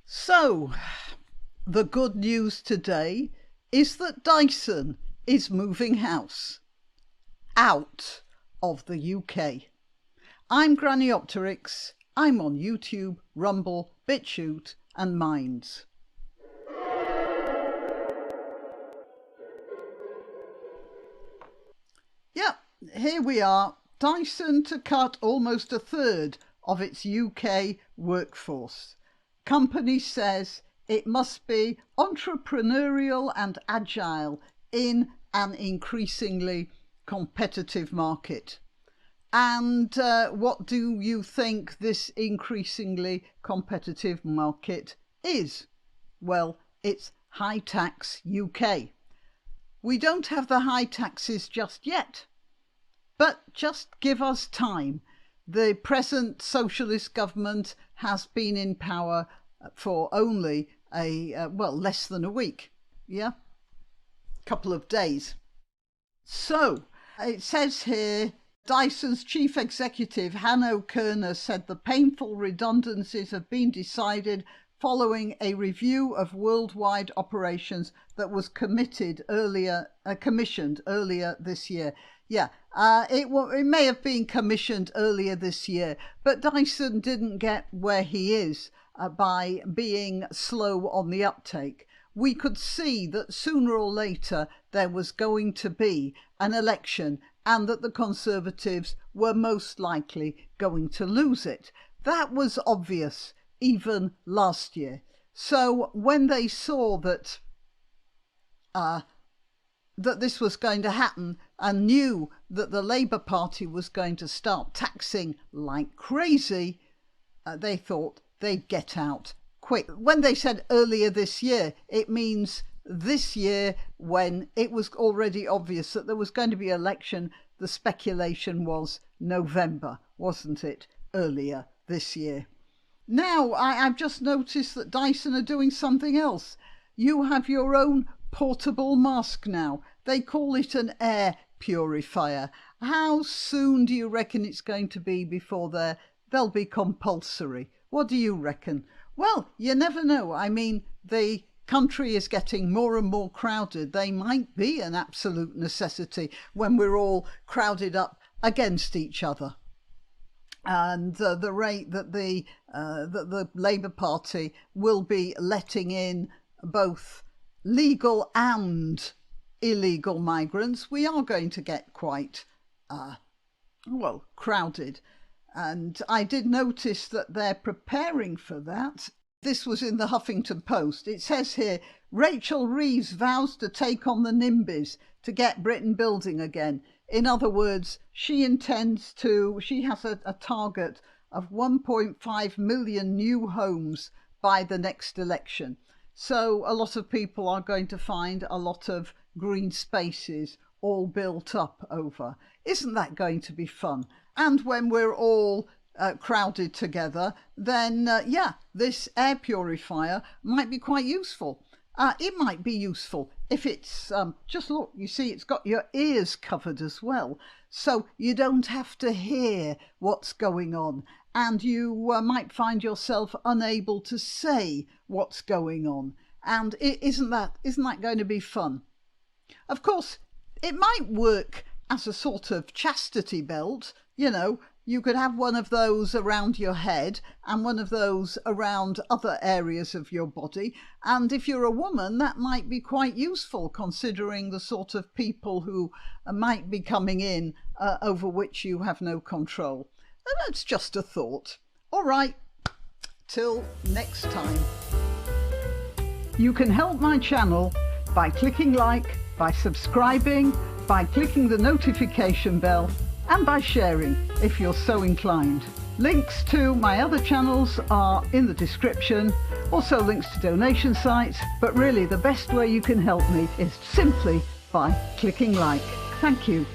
So, the good news today is that Dyson is moving house out of the UK. I'm Granniopteryx. I'm on YouTube, Rumble, BitChute and Minds. Yep, here we are. Dyson to cut almost a third of its UK workforce. Company says it must be entrepreneurial and agile in an increasingly competitive market. And what do you think this increasingly competitive market is? Well, it's high tax UK. We don't have the high taxes just yet, but just give us time. The present socialist government has been in power for only less than a week. Yeah, couple of days. So it says here, Dyson's chief executive Hanno Kerner said the painful redundancies have been decided following a review of worldwide operations that was commissioned earlier this year. Yeah, it may have been commissioned earlier this year, but Dyson didn't get where he is by being slow on the uptake. We could see that sooner or later there was going to be an election and that the Conservatives were most likely going to lose it. That was obvious even last year. So when they saw that this was going to happen and knew that the Labour Party was going to start taxing like crazy, they thought they'd get out quick. When they said earlier this year, it means this year, when it was already obvious that there was going to be an election. The speculation was November, wasn't it, earlier this year? Now, I've just noticed that Dyson are doing something else. You have your own portable mask now. They call it an air purifier. How soon do you reckon it's going to be before they'll be compulsory? What do you reckon? Well, you never know. I mean, the country is getting more and more crowded. They might be an absolute necessity when we're all crowded up against each other. And the rate that the Labour Party will be letting in both legal and illegal migrants, we are going to get quite, crowded. And I did notice that they're preparing for that. This was in the Huffington Post. It says here, Rachel Reeves vows to take on the NIMBYs to get Britain building again. In other words, she has a target of 1.5 million new homes by the next election. So a lot of people are going to find a lot of green spaces all built up over. Isn't that going to be fun? And when we're all crowded together, then this air purifier might be quite useful. It might be useful if it's just look, you see, it's got your ears covered as well, so you don't have to hear what's going on, and you might find yourself unable to say what's going on. And isn't that going to be fun? Of course, it might work as a sort of chastity belt. You know, you could have one of those around your head and one of those around other areas of your body. And if you're a woman, that might be quite useful, considering the sort of people who might be coming in over which you have no control. And that's just a thought. All right, till next time. You can help my channel by clicking like, by subscribing, by clicking the notification bell, and by sharing if you're so inclined. Links to my other channels are in the description, also links to donation sites, but really the best way you can help me is simply by clicking like. Thank you.